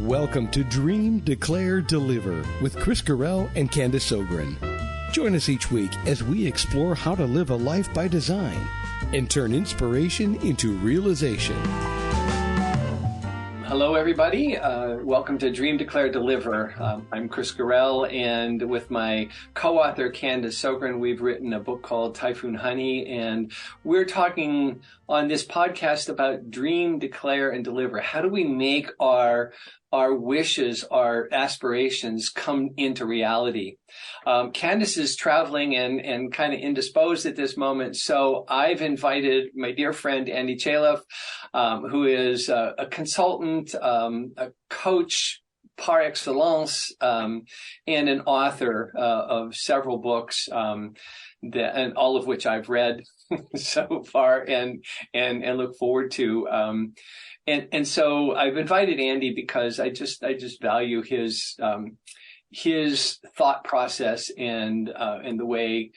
Welcome to Dream, Declare, Deliver with Chris Carell and Candace Ogren. Join us each week as we explore how to live a life by design and turn inspiration into realization. Hello, everybody. Welcome to Dream, Declare, Deliver. I'm Chris Carell, and with my co-author, Candace Ogren, we've written a book called Typhoon Honey, and we're talking on this podcast about Dream, Declare, and Deliver. How do we make our wishes, our aspirations come into reality? Candace is traveling and kind of indisposed at this moment, so I've invited my dear friend Andy Chaleff, who is a consultant, a coach par excellence, and an author of several books, and all of which I've read so far and look forward to. And so I've invited Andy because I just value his thought process and the way,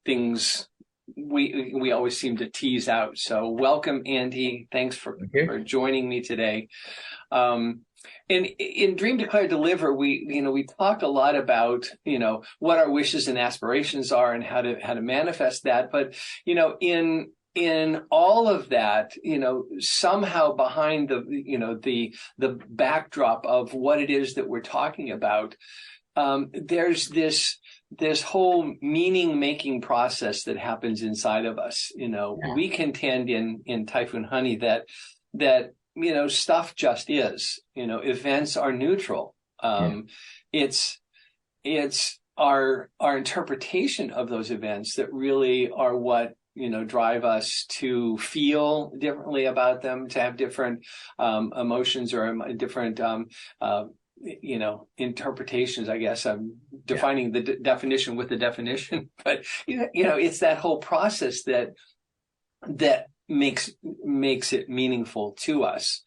things we always seem to tease out. So welcome, Andy. Thanks for joining me today. And in Dream, Declare, Deliver, we talk a lot about, what our wishes and aspirations are and how to manifest that. But, in all of that, somehow behind the backdrop of what it is that we're talking about, there's this whole meaning-making process that happens inside of us. We contend in Typhoon Honey that stuff just is. Events are neutral. It's our interpretation of those events that really are what drive us to feel differently about them, to have different emotions or different interpretations. I guess I'm defining the definition with the definition, but it's that whole process that makes it meaningful to us.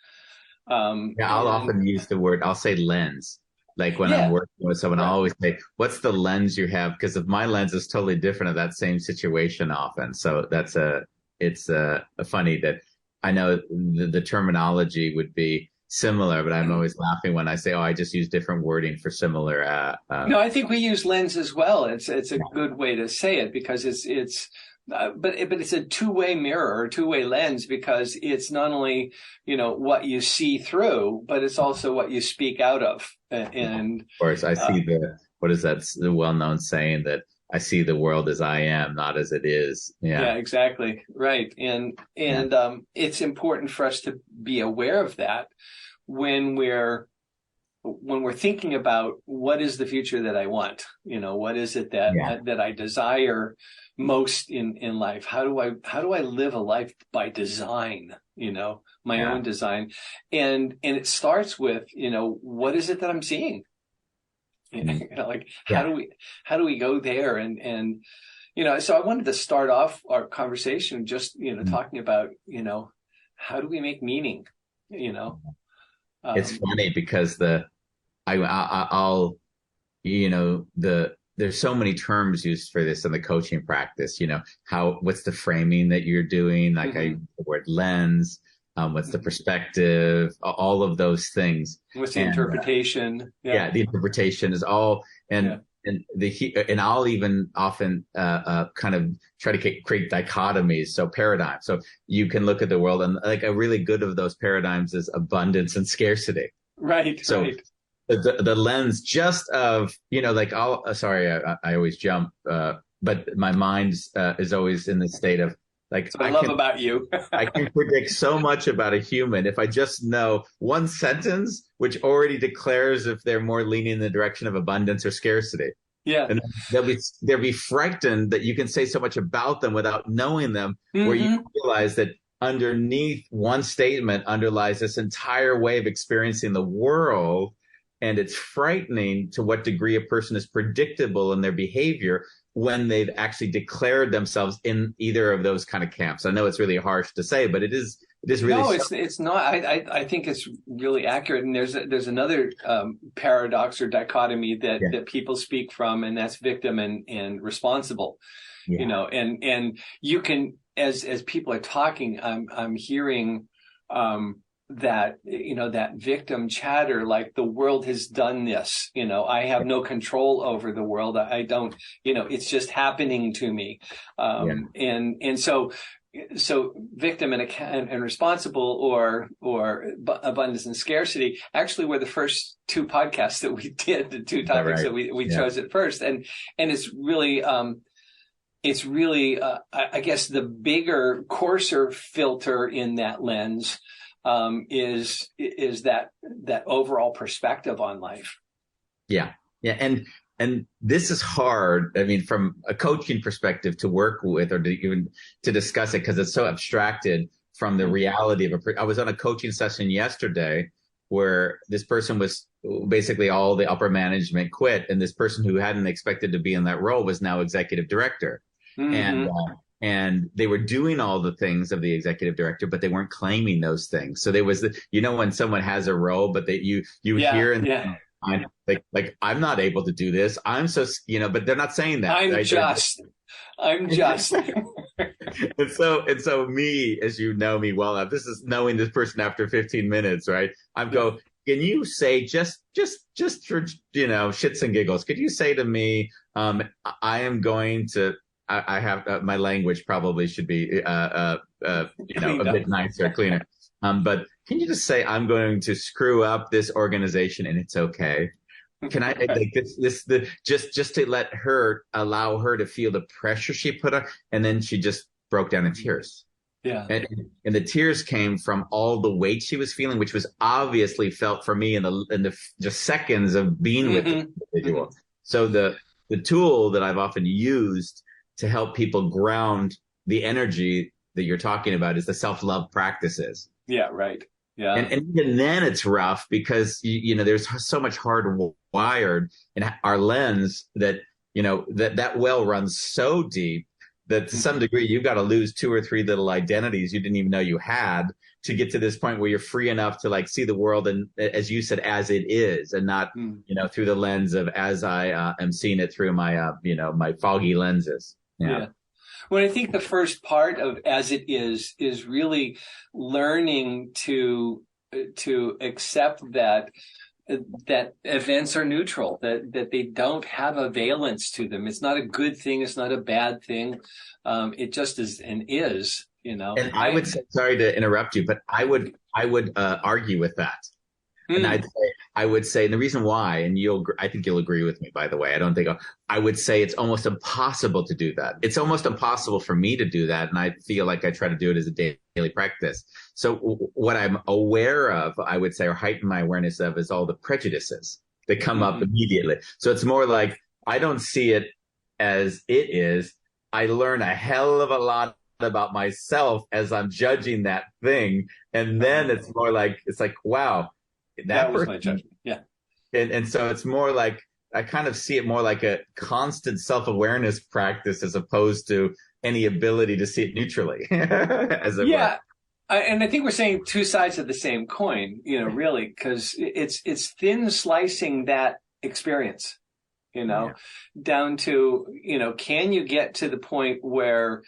I'll often use the word, I'll say lens. Like when I'm working with someone, I always say, what's the lens you have? Because if my lens is totally different of that same situation often. So it's funny that I know the terminology would be similar, but I'm always laughing when I say, I just use different wording for similar. No, I think we use lens as well. It's a good way to say it because but it's a two-way mirror or two-way lens, because it's not only, what you see through, but it's also what you speak out of. And of course, I see the well-known saying that I see the world as I am, not as it is. Yeah, exactly. Right. And it's important for us to be aware of that when we're thinking about what is the future that I want, what is it that I desire most in life? How do I live a life by design, my own design? And it starts with, what is it that I'm seeing? How do we go there? And so I wanted to start off our conversation just, talking about, how do we make meaning, It's funny because there's so many terms used for this in the coaching practice. What's the framing that you're doing? Like I use the word lens. What's the perspective? All of those things. What's the interpretation? The interpretation is all, and I'll even often kind of try to create dichotomies. So paradigms. So you can look at the world, and like a really good of those paradigms is abundance and scarcity. Right. So. Right. The lens just of, I always jump, but my mind is always in the state of like, I love about you. I can predict so much about a human if I just know one sentence, which already declares if they're more leaning in the direction of abundance or scarcity. Yeah. And they'll be frightened that you can say so much about them without knowing them, where you realize that underneath one statement underlies this entire way of experiencing the world. And it's frightening to what degree a person is predictable in their behavior when they've actually declared themselves in either of those kind of camps. I know it's really harsh to say, but it is really. No, it's not. I think it's really accurate. And there's another paradox or dichotomy that people speak from, and that's victim and responsible. And you can, as people are talking, I'm hearing that victim chatter, like the world has done this, I have no control over the world. I don't, it's just happening to me. And so victim and responsible or abundance and scarcity actually were the first two podcasts that we did, the two topics that we chose at first. And it's really, I guess the bigger, coarser filter in that lens is that overall perspective on life. Yeah. And this is hard. I mean, from a coaching perspective to work with or to even to discuss it, because it's so abstracted from the reality of I was on a coaching session yesterday where this person was basically all the upper management quit. And this person who hadn't expected to be in that role was now executive director. Mm-hmm. And they were doing all the things of the executive director, but they weren't claiming those things. So there was when someone has a role, but you hear in the mind, like I'm not able to do this. I'm so, but they're not saying that. I'm just. And so me, as you know me well, this is knowing this person after 15 minutes, right? Can you say just for, shits and giggles, could you say to me, I am going to, I have my language probably should be a bit nicer, cleaner. But can you just say I'm going to screw up this organization and it's okay? Can I just to allow her to feel the pressure she put on, and then she just broke down in tears. Yeah, and the tears came from all the weight she was feeling, which was obviously felt for me in the just seconds of being with the individual. Mm-hmm. So the tool that I've often used to help people ground the energy that you're talking about is the self-love practices. Yeah, right. Yeah. And even then it's rough because, there's so much hardwired in our lens that, that well runs so deep that to some degree you've got to lose 2 or 3 little identities you didn't even know you had to get to this point where you're free enough to see the world and, as you said, as it is, and not, through the lens of as I am seeing it through my, my foggy lenses. Yeah. Well, I think the first part of as it is really learning to accept that events are neutral, that they don't have a valence to them. It's not a good thing. It's not a bad thing. It just is and is, And I would say, sorry to interrupt you, but I would argue with that. And I would say, and the reason why, and I think you'll agree with me, by the way, I would say it's almost impossible to do that. It's almost impossible for me to do that. And I feel like I try to do it as a daily practice. So what I'm aware of, I would say, or heighten my awareness of, is all the prejudices that come up immediately. So it's more like, I don't see it as it is. I learn a hell of a lot about myself as I'm judging that thing. And then it's more like, wow. That was my judgment. Yeah. And so it's more like, I kind of see it more like a constant self-awareness practice as opposed to any ability to see it neutrally, as it were. And I think we're saying two sides of the same coin, really, because it's thin slicing that experience, down to, can you get to the point where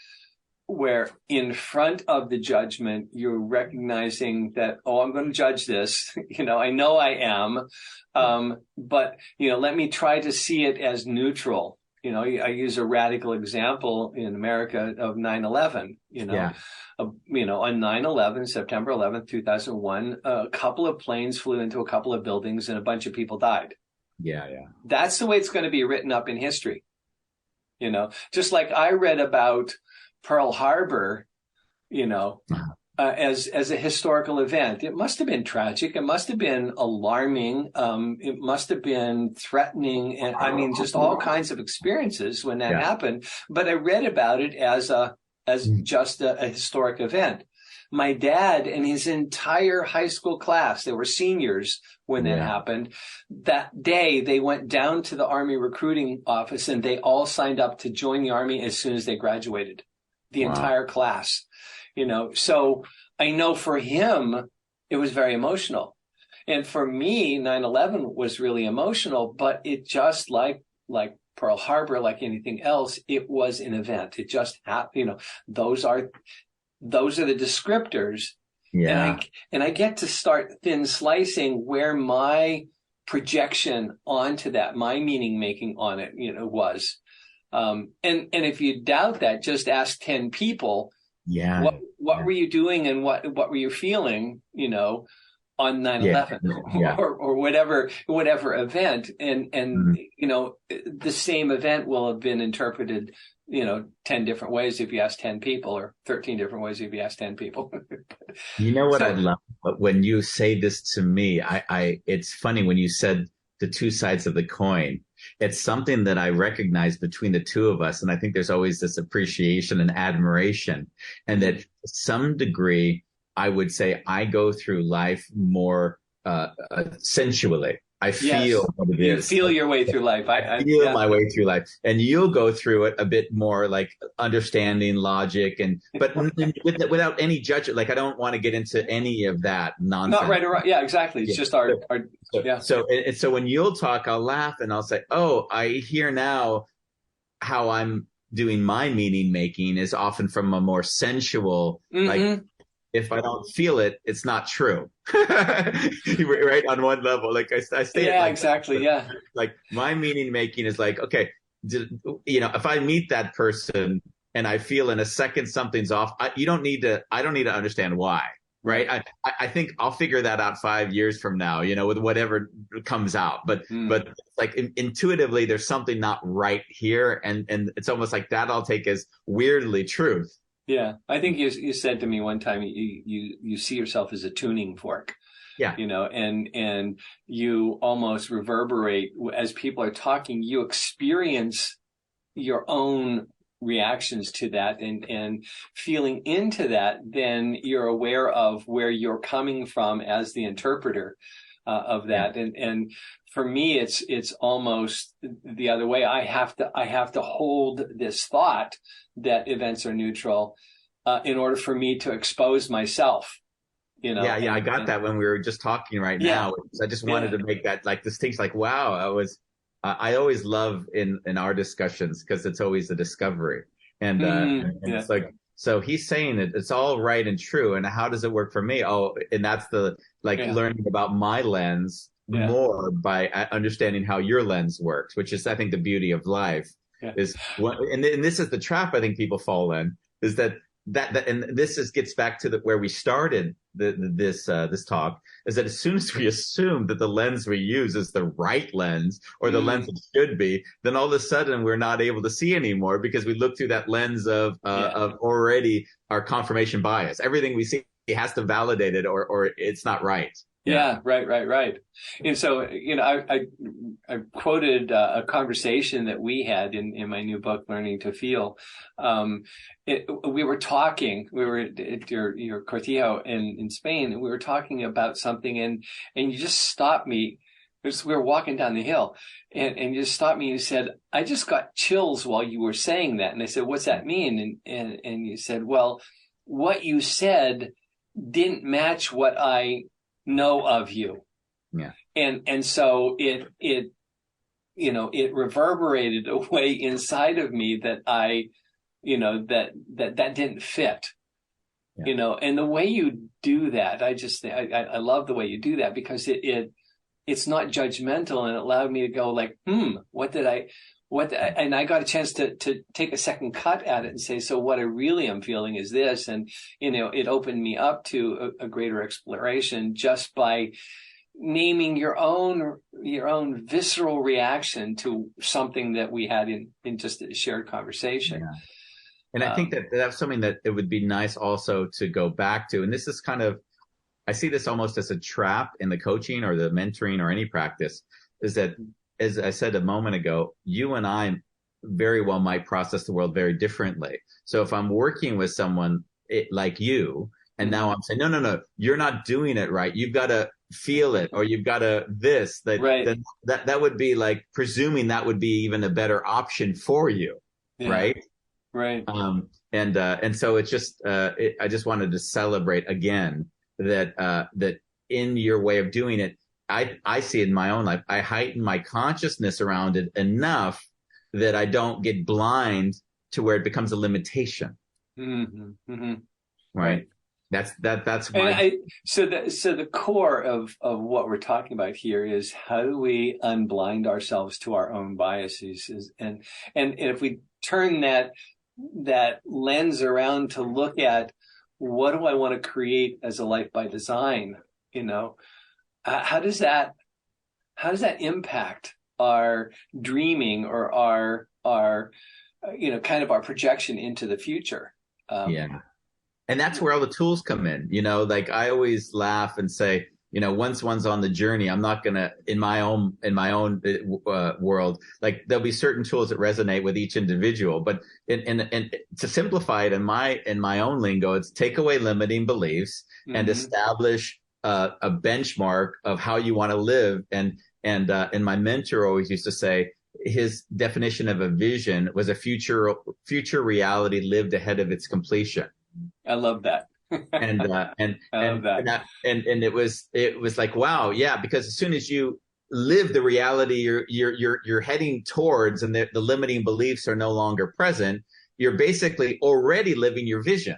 in front of the judgment, you're recognizing that, I'm going to judge this. I know I am. But, let me try to see it as neutral. I use a radical example in America of 9/11, on 9/11, September 11th, 2001, a couple of planes flew into a couple of buildings and a bunch of people died. Yeah. That's the way it's going to be written up in history. Just like I read about Pearl Harbor, as a historical event. It must have been tragic. It must have been alarming. It must have been threatening. And just all kinds of experiences when that happened. But I read about it as just a historic event. My dad and his entire high school class, they were seniors when that happened. That day, they went down to the Army recruiting office and they all signed up to join the Army as soon as they graduated. The entire class, so I know for him, it was very emotional. And for me, 9/11 was really emotional, but it just like Pearl Harbor, like anything else, it was an event. It just happened. Those are the descriptors. Yeah. And I get to start thin slicing where my projection onto that, my meaning making on it, was. And if you doubt that, just ask 10 people. Yeah. What were you doing and what were you feeling, on 9/11 or whatever event, and the same event will have been interpreted 10 different ways if you ask 10 people, or 13 different ways if you ask 10 people. You know what I love? But when you say this to me, it's funny when you said the two sides of the coin. It's something that I recognize between the two of us. And I think there's always this appreciation and admiration. And that to some degree, I would say I go through life more sensually. I feel what it is. You feel your way through life. I feel my way through life. And you'll go through it a bit more like understanding, logic, but without any judgment. Like, I don't want to get into any of that nonsense. Not right or wrong. Yeah, exactly. It's just our So when you'll talk, I'll laugh and I'll say, oh, I hear now how I'm doing my meaning making is often from a more sensual, like, if I don't feel it, it's not true. Right? On one level, like I say it like exactly. Yeah. Like, my meaning making is like, okay, if I meet that person and I feel in a second something's off, I don't need to understand why. Right. I think I'll figure that out 5 years from now, with whatever comes out. But like intuitively, there's something not right here. And it's almost like that I'll take as weirdly truth. Yeah, I think you said to me one time you see yourself as a tuning fork. Yeah. And you almost reverberate as people are talking. You experience your own reactions to that, and feeling into that, then you're aware of where you're coming from as the interpreter of that. And for me, it's almost the other way. I have to hold this thought that events are neutral in order for me to expose myself. Yeah, I got that when we were just talking right now. I just wanted to make that like distinction. Like, wow, I always love in our discussions, because it's always a discovery, and it's like, so he's saying it's all right and true, and how does it work for me? Oh, and that's the learning about my lens more by understanding how your lens works, which is, I think, the beauty of life. Is and this is the trap I think people fall in, is that and this gets back to where we started this talk, is that as soon as we assume that the lens we use is the right lens, or the lens it should be, then all of a sudden we're not able to see anymore, because we look through that lens of already our confirmation bias. Everything we see has to validate it, or it's not right. Yeah, right. And so, I quoted a conversation that we had in my new book, Learning to Feel. We were at your Cortijo in Spain, and we were talking about something, and you just stopped me. We were walking down the hill, and you just stopped me and you said, I just got chills while you were saying that. And I said, what's that mean? And you said, well, what you said didn't match what I know of you. Yeah. And so it reverberated a way inside of me that that didn't fit. Yeah. And the way you do that, I love the way you do that, because it's not judgmental, and it allowed me to go like, and I got a chance to take a second cut at it and say, so what I really am feeling is this. And, it opened me up to a greater exploration just by naming your own visceral reaction to something that we had in just a shared conversation. Yeah. And I think that's something that it would be nice also to go back to. And this is I see this almost as a trap in the coaching or the mentoring or any practice, is that, as I said a moment ago, you and I very well might process the world very differently. So if I'm working with someone like you, and now I'm saying, no, you're not doing it right, you've got to feel it, or you've got to then that would be like presuming that would be even a better option for you. Yeah. Right. And so it's just, I just wanted to celebrate again that in your way of doing it, I see it in my own life. I heighten my consciousness around it enough that I don't get blind to where it becomes a limitation. Mm-hmm. Mm-hmm. Right. That's And my so the core of what we're talking about here is how do we unblind ourselves to our own biases, and if we turn that lens around to look at what do I want to create as a life by design, how does that impact our dreaming or our kind of our projection into the future? Yeah. And that's where all the tools come in. Like I always laugh and say, once one's on the journey, I'm not gonna in my own world, like there'll be certain tools that resonate with each individual. But and to simplify it in my own lingo, it's take away limiting beliefs and establish a benchmark of how you want to live. And my mentor always used to say his definition of a vision was a future reality lived ahead of its completion. I love that. and it was like, wow, yeah, because as soon as you live the reality you're heading towards, and the limiting beliefs are no longer present, you're basically already living your vision.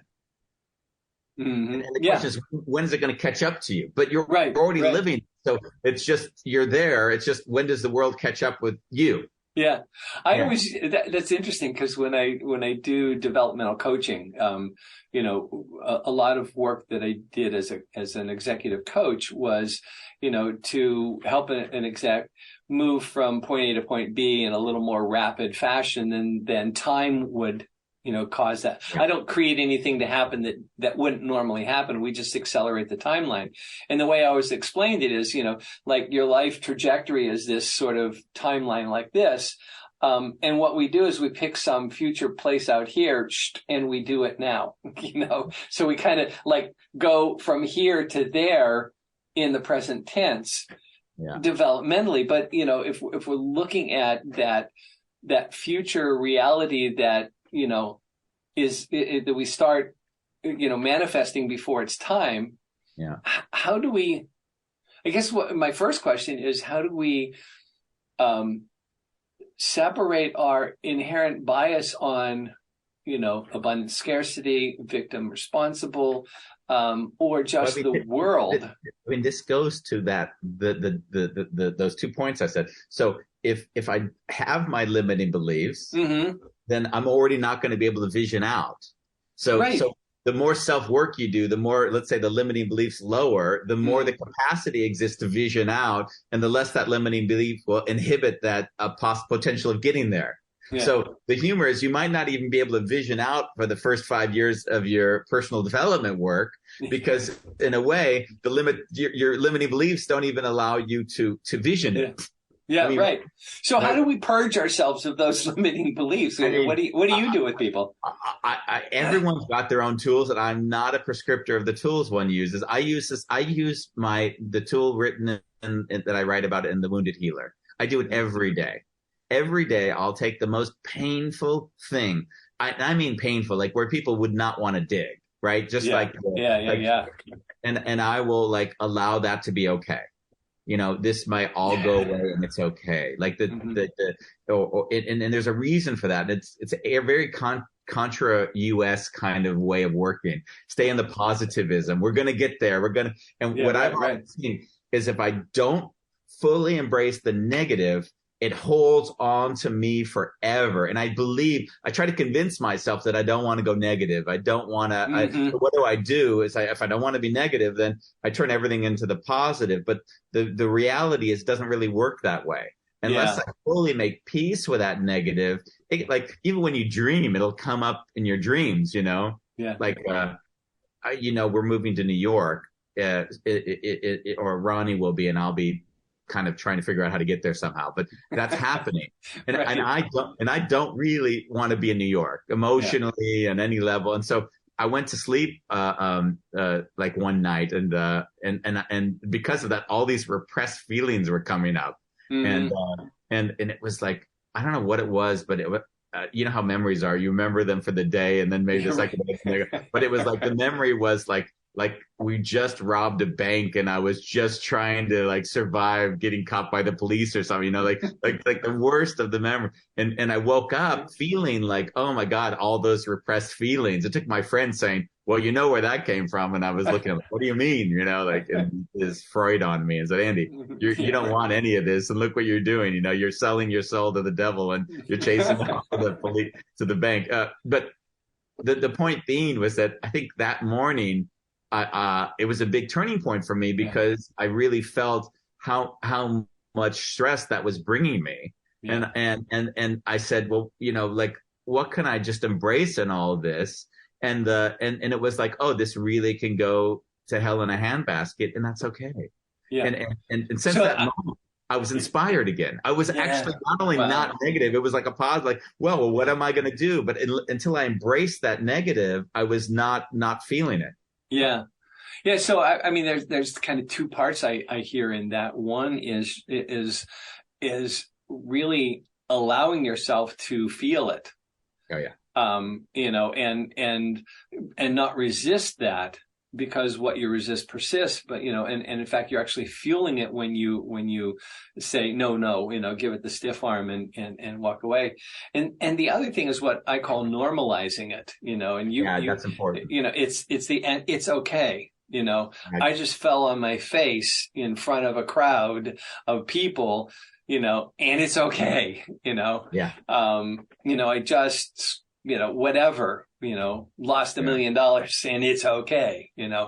And the question is, when is it going to catch up to you? But you're already living, so it's just you're there. It's just, when does the world catch up with you? Yeah, always that's interesting, because when I do developmental coaching, a lot of work that I did as an executive coach was, to help an exec move from point A to point B in a little more rapid fashion than time would, cause that. I don't create anything to happen that wouldn't normally happen. We just accelerate the timeline. And the way I always explained it is, like your life trajectory is this sort of timeline like this. And what we do is we pick some future place out here and we do it now, so we kind of like go from here to there in the present tense, developmentally. But, if we're looking at that future reality that, that we start, manifesting before it's time. Yeah. How do we, I guess my first question is, how do we, separate our inherent bias on, abundant scarcity, victim responsible, or just the world? I mean, this goes to that, those 2 points I said. So if I have my limiting beliefs, then I'm already not going to be able to vision out. So the more self-work you do, the more, let's say, the limiting beliefs lower, the more the capacity exists to vision out, and the less that limiting belief will inhibit that potential of getting there. Yeah. So the humor is, you might not even be able to vision out for the first 5 years of your personal development work, because in a way, your limiting beliefs don't even allow you to vision it. Yeah, right. So how do we purge ourselves of those limiting beliefs? What do you do with people? Everyone's got their own tools, and I'm not a prescriptor of the tools one uses. I use the tool written that I write about in The Wounded Healer. I do it every day. Every day I'll take the most painful thing. I mean painful, like where people would not want to dig, right? Just And I will like allow that to be okay. This might all go away and it's okay. Like and there's a reason for that. It's a very contra US kind of way of working. Stay in the positivism. We're going to get there. What I've seen is, if I don't fully embrace the negative, it holds on to me forever. And I try to convince myself that I don't want to go negative. I don't want to, what do I do is if I don't want to be negative, then I turn everything into the positive. But the reality is, it doesn't really work that way. Unless I fully make peace with that negative, like even when you dream, it'll come up in your dreams, like, we're moving to New York, or Ronnie will be, and I'll be kind of trying to figure out how to get there somehow, but that's happening. And I don't really want to be in New York emotionally on any level. And so I went to sleep like one night, and because of that, all these repressed feelings were coming up. And it was like, I don't know what it was, but you know how memories are. You remember them for the day, and then maybe the second day. But it was like, the memory was like like we just robbed a bank and I was just trying to like survive getting caught by the police or something, like the worst of the memory. And I woke up feeling like, oh my God, all those repressed feelings. It took my friend saying, well, you know where that came from. And I was looking at, what do you mean? Like, and is Freud on me and said, Andy, you don't want any of this. And look what you're doing. You're selling your soul to the devil and you're chasing the police to the bank. But the point being was that I think that morning, it was a big turning point for me because I really felt how much stress that was bringing me. Yeah. And I said, well, like, what can I just embrace in all of this? And it was like, oh, this really can go to hell in a handbasket, and that's okay. Yeah. And since that moment, I was inspired again. I was actually not only not negative, it was like a pause, like, well, what am I going to do? But until I embraced that negative, I was not feeling it. Yeah. Yeah. So, I mean, there's kind of two parts I hear in that. One is really allowing yourself to feel it. Oh, yeah. And not resist that, because what you resist persists, but, and in fact, you're actually feeling it when you say, no, give it the stiff arm and walk away. And the other thing is what I call normalizing it, and that's important. It's okay. I just fell on my face in front of a crowd of people, and it's okay, Yeah. I just, whatever, lost $1 million and it's okay, Yeah.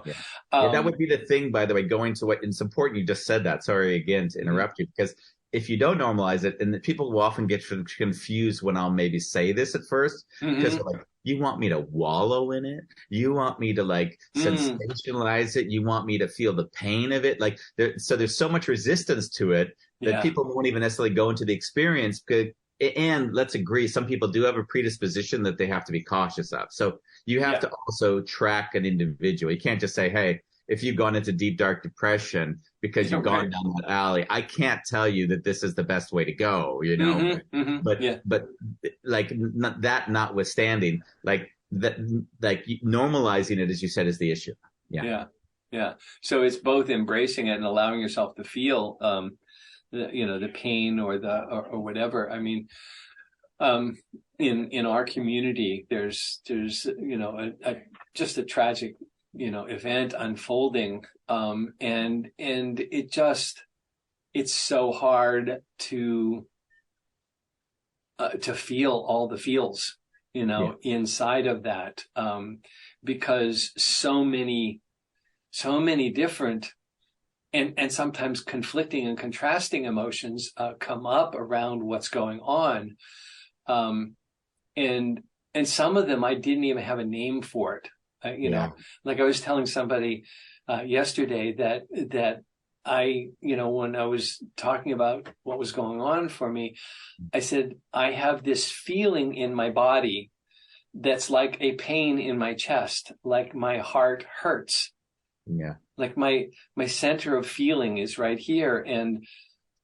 That would be the thing, by the way, going to what it's important. You just said that. Sorry again to interrupt you, because if you don't normalize it, and people will often get confused when I'll maybe say this at first, because they're like, you want me to wallow in it? You want me to like sensationalize it? You want me to feel the pain of it? Like, so there's so much resistance to it that people won't even necessarily go into the experience. And let's agree, some people do have a predisposition that they have to be cautious of. So you have to also track an individual. You can't just say, hey, if you've gone into deep, dark depression because you've gone down that alley, I can't tell you that this is the best way to go, But like that notwithstanding, like that, like normalizing it, as you said, is the issue. Yeah. So it's both embracing it and allowing yourself to feel, the pain or whatever. I mean, in our community, there's just a tragic, event unfolding. And it's so hard to feel all the feels, inside of that, because so many different and sometimes conflicting and contrasting emotions come up around what's going on. And some of them I didn't even have a name for it. Like I was telling somebody yesterday that I, when I was talking about what was going on for me, I said, I have this feeling in my body that's like a pain in my chest, like my heart hurts. Yeah. Like my center of feeling is right here. And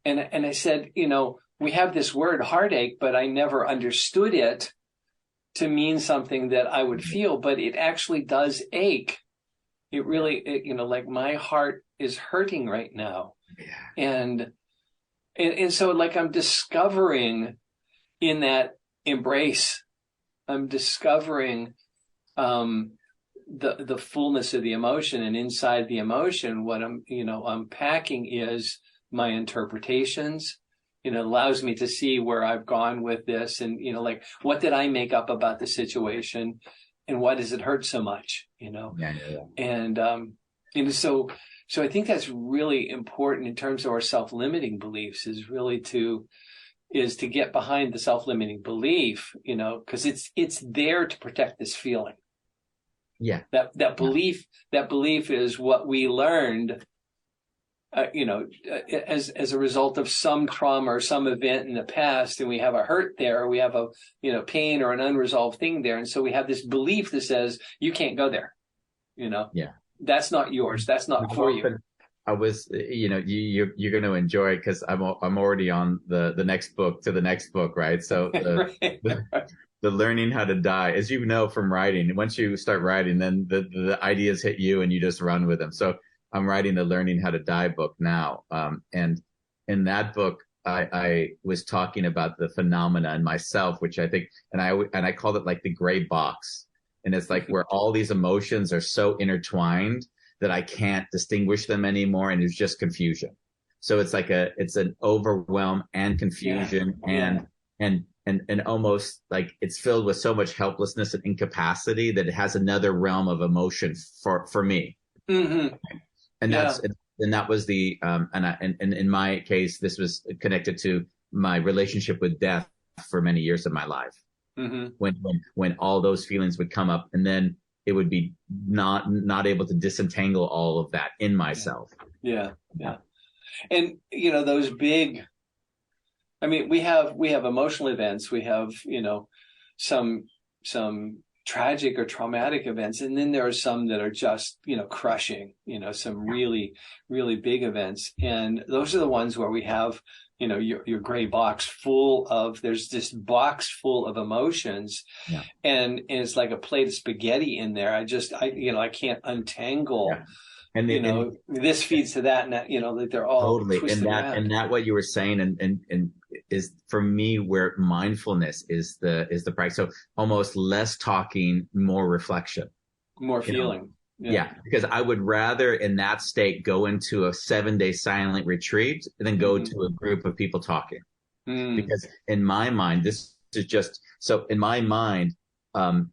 I said, we have this word heartache, but I never understood it to mean something that I would feel, but it actually does ache. It really, like my heart is hurting right now. Yeah. And so like I'm discovering in that embrace, I'm discovering, the fullness of the emotion, and inside the emotion, what I'm, unpacking is my interpretations. It allows me to see where I've gone with this, and like, what did I make up about the situation, and why does it hurt so much? And so I think that's really important in terms of our self-limiting beliefs. Is really to get behind the self-limiting belief, because it's there to protect this feeling. Yeah. That belief is what we learned, as a result of some trauma or some event in the past, and we have a hurt there, or we have a, pain or an unresolved thing there. And so we have this belief that says, you can't go there, that's not yours. That's not for you. I was, you're going to enjoy it, because I'm already on the next book, right? So the learning how to die. As you know from writing, once you start writing, then the ideas hit you and you just run with them. So I'm writing the Learning How to Die book now. And in that book, I was talking about the phenomena in myself, which I think, and I called it like the gray box. And it's like where all these emotions are so intertwined that I can't distinguish them anymore. And it's just confusion. So it's like it's an overwhelm and confusion and almost like it's filled with so much helplessness and incapacity that it has another realm of emotion for me. Mm-hmm. And that was the, and in my case, this was connected to my relationship with death for many years of my life. Mm-hmm. When all those feelings would come up, and then it would be not able to disentangle all of that in myself. Yeah. And those big, I mean, we have emotional events, we have some tragic or traumatic events, and then there are some that are just crushing, some really, really big events, and those are the ones where we have your gray box full of, there's this box full of emotions, and it's like a plate of spaghetti in there. I can't untangle. Yeah. And this feeds to that, and that, that they're all totally. And that what you were saying, and is for me where mindfulness is the practice. So almost less talking, more reflection, more feeling. Yeah, because I would rather in that state go into a 7-day silent retreat than go to a group of people talking. Because in my mind, this is just so. In my mind,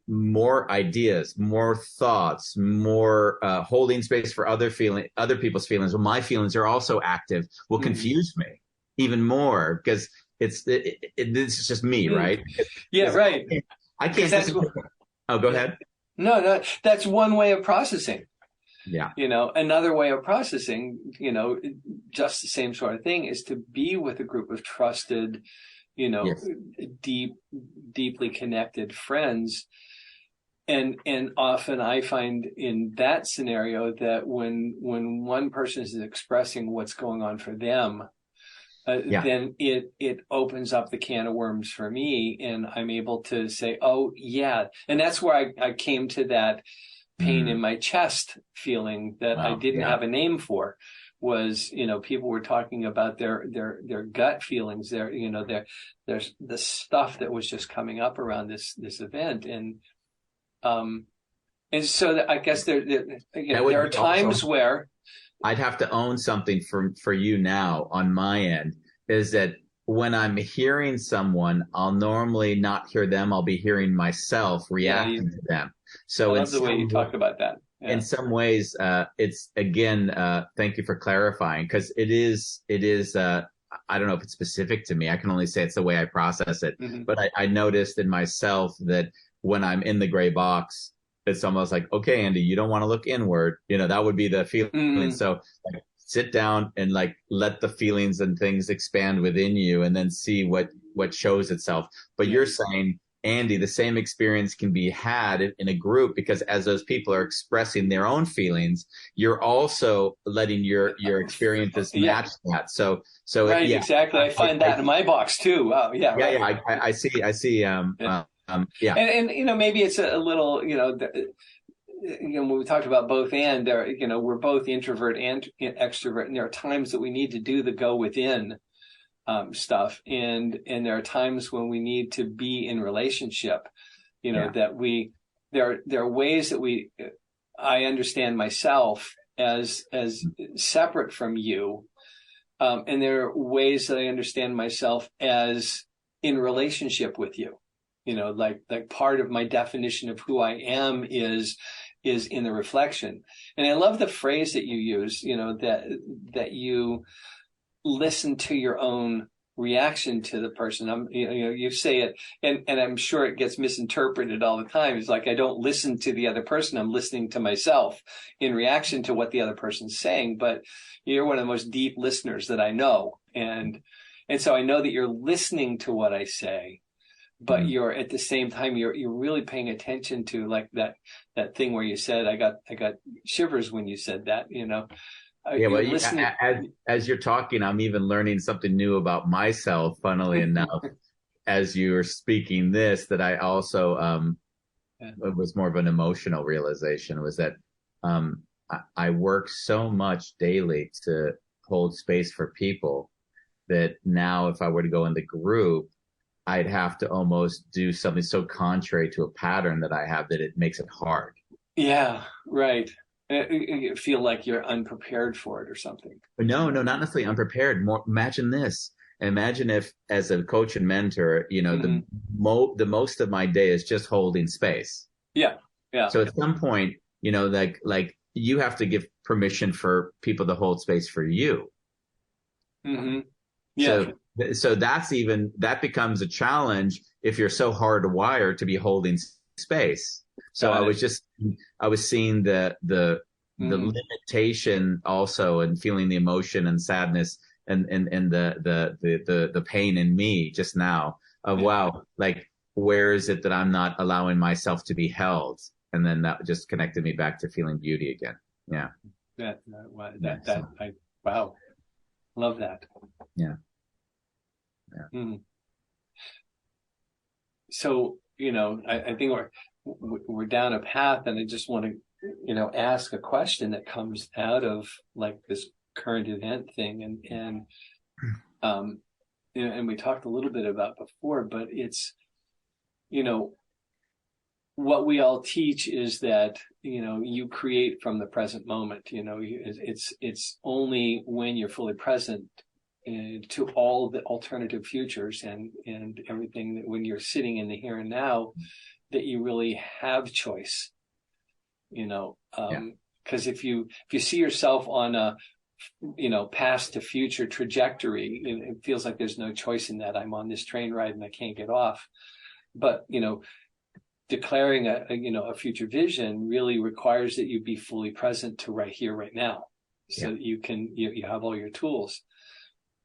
more ideas, more thoughts, more holding space for other people's feelings. When my feelings are also active, will confuse me even more because this is just me, right? Yeah, right. I can't. Oh, go ahead. No, that's one way of processing. Yeah. Another way of processing, just the same sort of thing is to be with a group of trusted, yes, deeply connected friends. And often I find in that scenario that when one person is expressing what's going on for them, then it opens up the can of worms for me, and I'm able to say, oh yeah. And that's where I came to that pain in my chest feeling that I didn't have a name for. Was, people were talking about their gut feelings, there's the stuff that was just coming up around this event. And so that I guess there are times where I'd have to own something for you now on my end, is that when I'm hearing someone, I'll normally not hear them. I'll be hearing myself reacting to them. So I love the way you talk about that. Yeah. In some ways, it's again, thank you for clarifying, because it is, I don't know if it's specific to me. I can only say it's the way I process it. Mm-hmm. But I noticed in myself that when I'm in the gray box, it's almost like, okay, Andy, you don't want to look inward. That would be the feeling. Mm-hmm. So like, sit down and like let the feelings and things expand within you, and then see what shows itself. But you're saying, Andy, the same experience can be had in a group, because as those people are expressing their own feelings, you're also letting your experiences match that. So right, exactly. I find that in my box too. Wow, yeah, yeah, right. I see. And maybe it's a little, when we talked about both and there, we're both introvert and extrovert, and there are times that we need to do the go within stuff, and there are times when we need to be in relationship, that there are ways that I understand myself as separate from you, and there are ways that I understand myself as in relationship with you. Like part of my definition of who I am is in the reflection. And I love the phrase that you use, that you listen to your own reaction to the person. You say it, and I'm sure it gets misinterpreted all the time. It's like, I don't listen to the other person. I'm listening to myself in reaction to what the other person's saying. But you're one of the most deep listeners that I know. And so I know that you're listening to what I say, but you're at the same time, you're really paying attention to like that thing where you said, I got shivers when you said that, Yeah, well, as you're talking, I'm even learning something new about myself, funnily enough. as you were speaking this, that I also, it was more of an emotional realization, was that I work so much daily to hold space for people that now if I were to go in the group, I'd have to almost do something so contrary to a pattern that I have that it makes it hard. Yeah, right. You feel like you're unprepared for it or something. But no, not necessarily unprepared. More, imagine this. Imagine if, as a coach and mentor, the most of my day is just holding space. Yeah, yeah. So at some point, like you have to give permission for people to hold space for you. Mm-hmm. Yeah. So that becomes a challenge if you're so hardwired to be holding space. So I was seeing the limitation also, and feeling the emotion and sadness and the pain in me just now of, wow, like, where is it that I'm not allowing myself to be held? And then that just connected me back to feeling beauty again. Yeah. Wow. Love that. Yeah. So, I think we're down a path, and I just want to, ask a question that comes out of like this current event thing. And we talked a little bit about before, but it's, what we all teach is that, you create from the present moment. It's only when you're fully present to all the alternative futures and everything, that when you're sitting in the here and now, that you really have choice. Because if you see yourself on a past to future trajectory, it feels like there's no choice in that. I'm on this train ride and I can't get off. But declaring a future vision really requires that you be fully present to right here, right now, so that you can you have all your tools.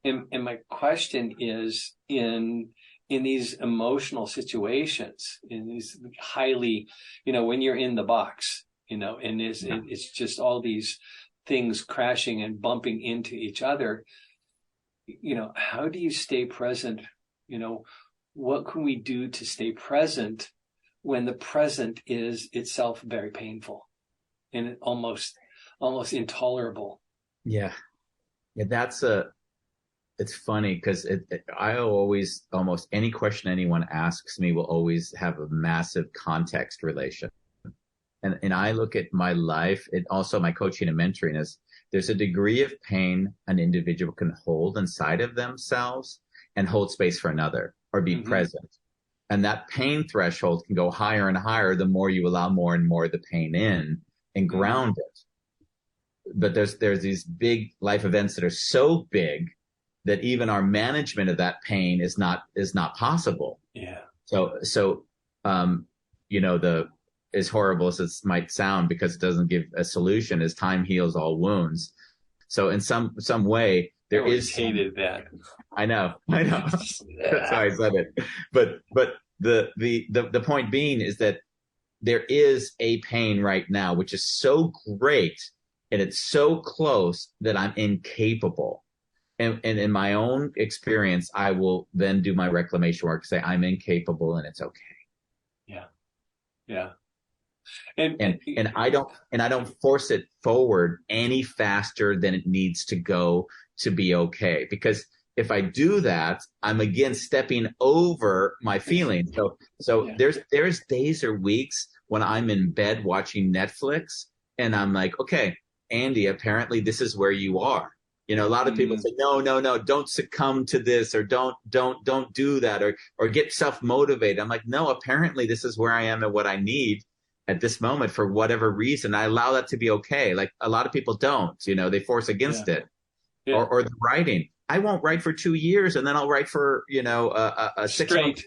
And my question is, in these emotional situations, in these highly, when you're in the box, and it's just all these things crashing and bumping into each other, how do you stay present? What can we do to stay present when the present is itself very painful and almost intolerable? Yeah. It's funny because I always, almost any question anyone asks me will always have a massive context relation. And I look at my life, and also my coaching and mentoring, is there's a degree of pain an individual can hold inside of themselves and hold space for another, or be present. And that pain threshold can go higher and higher the more you allow more and more of the pain in and ground it. But there's these big life events that are so big that even our management of that pain is not possible. Yeah. So as horrible as it might sound, because it doesn't give a solution, is time heals all wounds. So in some way, there is hated that. I know. That's why I said it. But the point being is that there is a pain right now, which is so great and it's so close that I'm incapable. And in my own experience, I will then do my reclamation work, say I'm incapable and it's okay. Yeah. Yeah. And I don't force it forward any faster than it needs to go to be okay. Because if I do that, I'm again stepping over my feelings. So there's days or weeks when I'm in bed watching Netflix and I'm like, okay, Andy, apparently this is where you are. A lot of people say, no, don't succumb to this, or don't do that, or get self-motivated. I'm like, no, apparently this is where I am and what I need at this moment for whatever reason. I allow that to be okay. Like a lot of people don't, they force against it. Yeah. Or the writing. I won't write for 2 years and then I'll write for, a 6 months.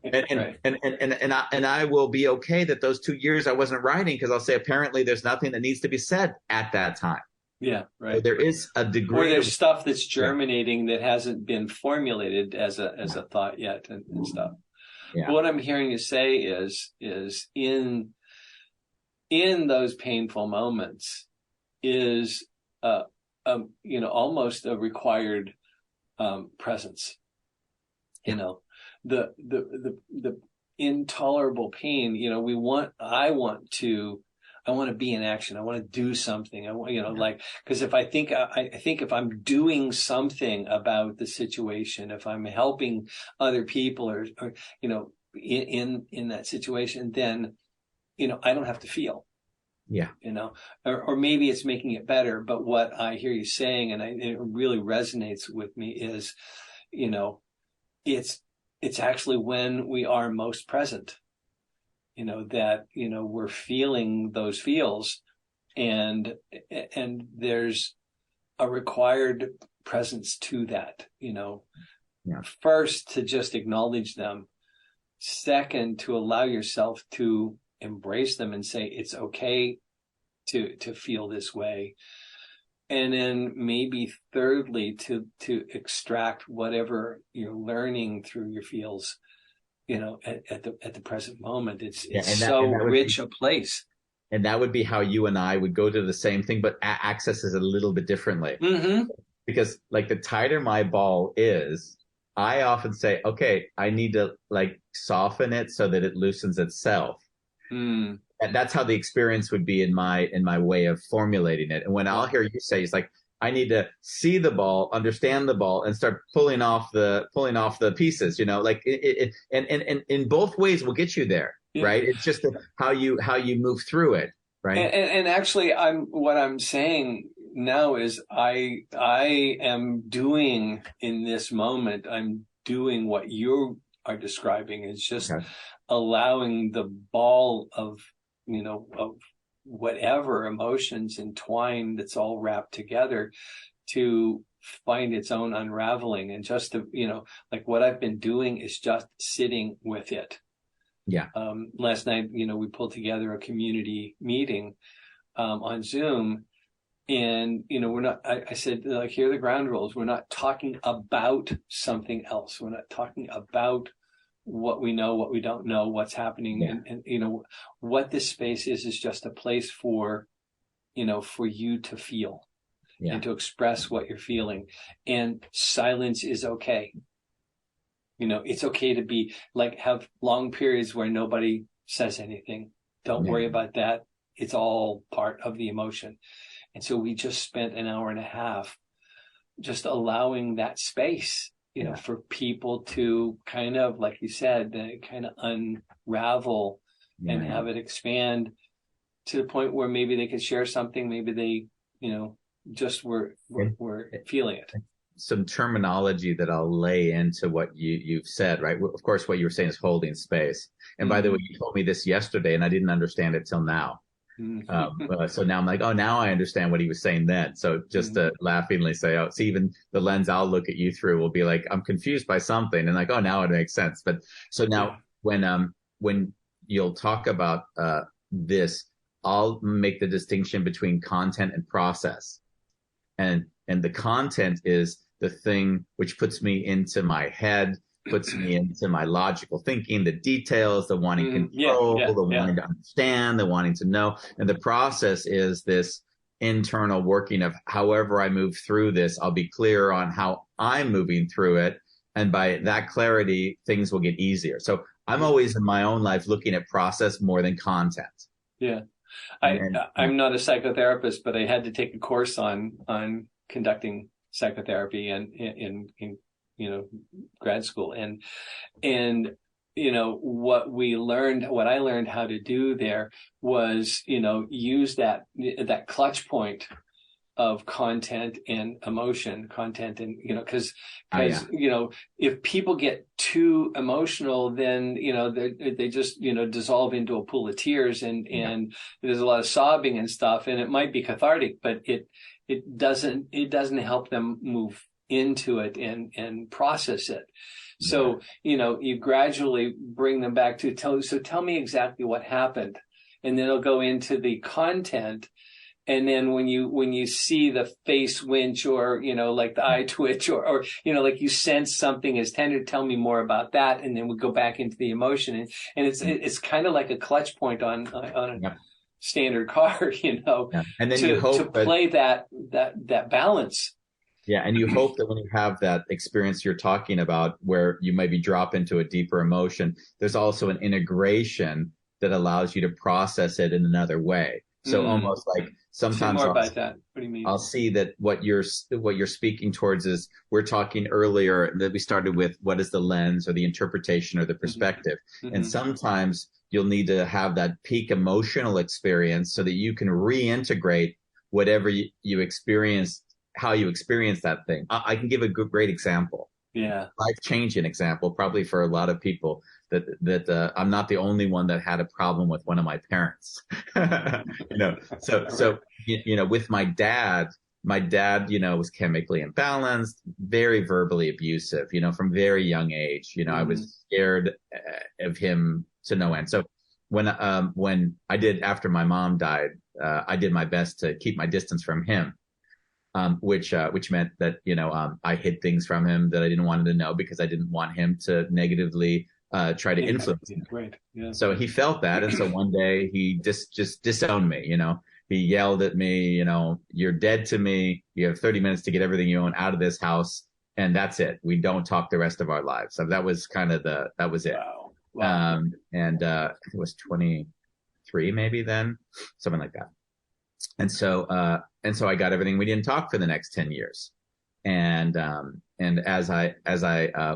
And I will be okay that those 2 years I wasn't writing, because I'll say, apparently there's nothing that needs to be said at that time. Yeah, right. So there is a degree, or there's stuff that's germinating that hasn't been formulated as a thought yet, and stuff. Yeah. What I'm hearing you say is in those painful moments is almost a required presence. the intolerable pain, I want to be in action. I want to do something. I want, because if I think if I'm doing something about the situation, if I'm helping other people or in that situation, then, I don't have to feel. Yeah. Or maybe it's making it better. But what I hear you saying, and it really resonates with me, is, it's actually when we are most present, that, we're feeling those feels, and there's a required presence to that, First, to just acknowledge them. Second, to allow yourself to embrace them and say it's okay to feel this way. And then maybe thirdly, to extract whatever you're learning through your feels, at the present moment. It's so rich a place. And that would be how you and I would go to the same thing, but access it a little bit differently. Mm-hmm. Because like the tighter my ball is, I often say, okay, I need to like soften it so that it loosens itself. Mm. And that's how the experience would be in my way of formulating it. And when I'll hear you say, it's like, I need to see the ball, understand the ball, and start pulling off the pieces, like and in both ways will get you there. Yeah. Right. It's just how you move through it. Right. And actually what I'm saying now is I am doing in this moment, I'm doing what you are describing. It's just allowing the ball of whatever emotions entwined, that's all wrapped together, to find its own unraveling. And just to, like what I've been doing is just sitting with it. Yeah. Last night, we pulled together a community meeting on Zoom, and, we're not, I said, like, here are the ground rules. We're not talking about something else. We're not talking about what we know, what we don't know, what's happening. Yeah. And what this space is just a place for, for you to feel and to express what you're feeling. And silence is okay. It's okay to be like, have long periods where nobody says anything. Don't worry about that. It's all part of the emotion. And so we just spent an hour and a half just allowing that space, for people to kind of, like you said, kind of unravel and have it expand to the point where maybe they could share something. Maybe they, just were feeling it. Some terminology that I'll lay into what you've said, right? Of course, what you were saying is holding space. And by the way, you told me this yesterday and I didn't understand it till now. So now I'm like, oh, now I understand what he was saying then. So just to laughingly say, oh, see, even the lens I'll look at you through will be like, I'm confused by something, and like, oh, now it makes sense. But so now when you'll talk about this, I'll make the distinction between content and process, and the content is the thing which puts me into my head, puts me into my logical thinking, the details, the wanting control, the wanting to understand, the wanting to know. And the process is this internal working of however I move through this, I'll be clear on how I'm moving through it. And by that clarity, things will get easier. So I'm always in my own life looking at process more than content. Yeah. I'm not a psychotherapist, but I had to take a course on conducting psychotherapy and in grad school. And what I learned how to do there was, use that clutch point of content and emotion, content and, because if people get too emotional, then, they just, dissolve into a pool of tears and there's a lot of sobbing and stuff, and it might be cathartic, but it doesn't help them move into it and process it. So, you gradually bring them back to tell me exactly what happened. And then it'll go into the content. And then when you see the face winch or, like the eye twitch or, like you sense something is tender, tell me more about that. And then we go back into the emotion. And it's kind of like a clutch point on a standard card, And then to play that balance. Yeah, and you hope that when you have that experience you're talking about, where you maybe drop into a deeper emotion, there's also an integration that allows you to process it in another way. So almost like Say sometimes more about that. What do you mean? I'll see that what you're speaking towards is, we're talking earlier that we started with, what is the lens or the interpretation or the perspective. And sometimes you'll need to have that peak emotional experience so that you can reintegrate whatever you experience, how you experience that thing. I can give a great example. Yeah. Life-changing example, probably for a lot of people, that I'm not the only one that had a problem with one of my parents. So with my dad, was chemically imbalanced, very verbally abusive, from very young age. I was scared of him to no end. So when I did, after my mom died, I did my best to keep my distance from him. Which meant that, I hid things from him that I didn't want him to know, because I didn't want him to negatively try to influence me. Right. Yeah. So he felt that. And so one day he just disowned me, He yelled at me, you're dead to me. You have 30 minutes to get everything you own out of this house. And that's it. We don't talk the rest of our lives. So that was that was it. Wow. And I think it was 23 maybe then, something like that. And so I got everything. We didn't talk for the next 10 years. And as I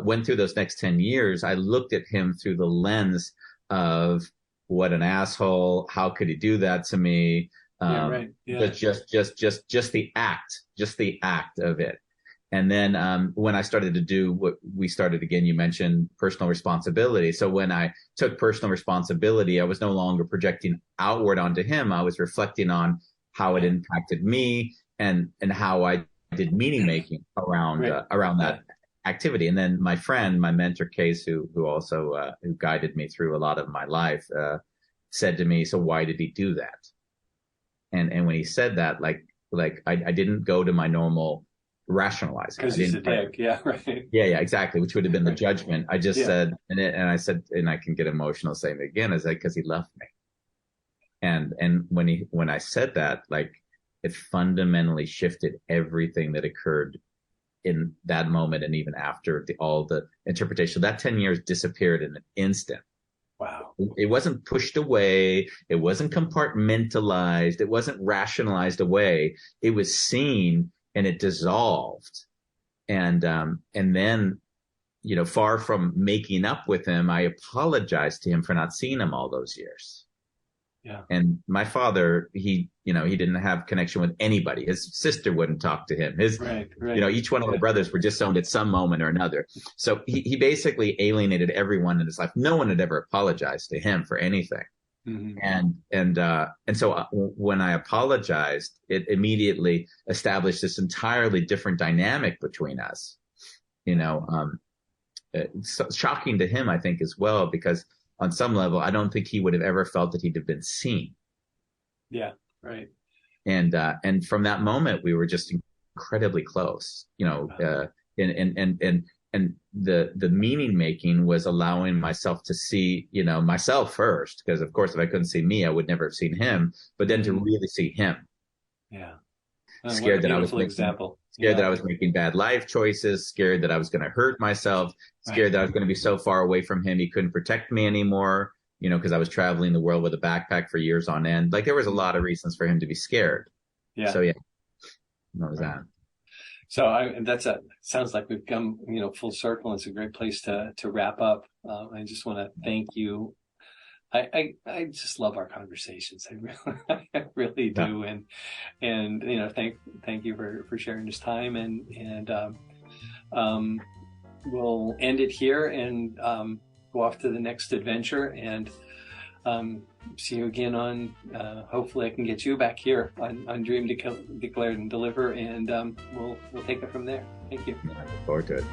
went through those next 10 years, I looked at him through the lens of, what an asshole. How could he do that to me? Right. Yeah. Just the act of it. And then, when I started to do what we started again, you mentioned personal responsibility. So when I took personal responsibility, I was no longer projecting outward onto him. I was reflecting on how it impacted me and how I did meaning making around that activity. And then my friend, my mentor Case, who also who guided me through a lot of my life, said to me, "So why did he do that?" And when he said that, like I didn't go to my normal rationalizing. Because he's a dick. Yeah, right. Yeah, exactly. Which would have been the judgment. I just said, and I said, and I can get emotional saying it again, is that because he loved me. And when I said that, like, it fundamentally shifted everything that occurred in that moment, and even after all the interpretation. That 10 years disappeared in an instant. Wow. It wasn't pushed away. It wasn't compartmentalized. It wasn't rationalized away. It was seen, and it dissolved. And then, far from making up with him, I apologized to him for not seeing him all those years. Yeah. And my father, he didn't have connection with anybody. His sister wouldn't talk to him. Right. Each one of my brothers were disowned at some moment or another. So he basically alienated everyone in his life. No one had ever apologized to him for anything. And so when I apologized, it immediately established this entirely different dynamic between us. It's shocking to him, I think, as well, because on some level, I don't think he would have ever felt that he'd have been seen. Yeah, right. And from that moment, we were just incredibly close. And the meaning making was allowing myself to see, myself first, because of course, if I couldn't see me, I would never have seen him. But then to really see him. Yeah. Scared that I was that I was making bad life choices, scared that I was going to hurt myself, scared that I was going to be so far away from him he couldn't protect me anymore, because I was traveling the world with a backpack for years on end. Like, there was a lot of reasons for him to be scared. Yeah. So that was that. So sounds like we've come, full circle. It's a great place to wrap up. I just want to thank you. I just love our conversations. I really do. And thank you for sharing this time, and we'll end it here and go off to the next adventure, and see you again on, hopefully I can get you back here on Dream, Declare, and Deliver, and we'll take it from there. Thank you. I look forward to it.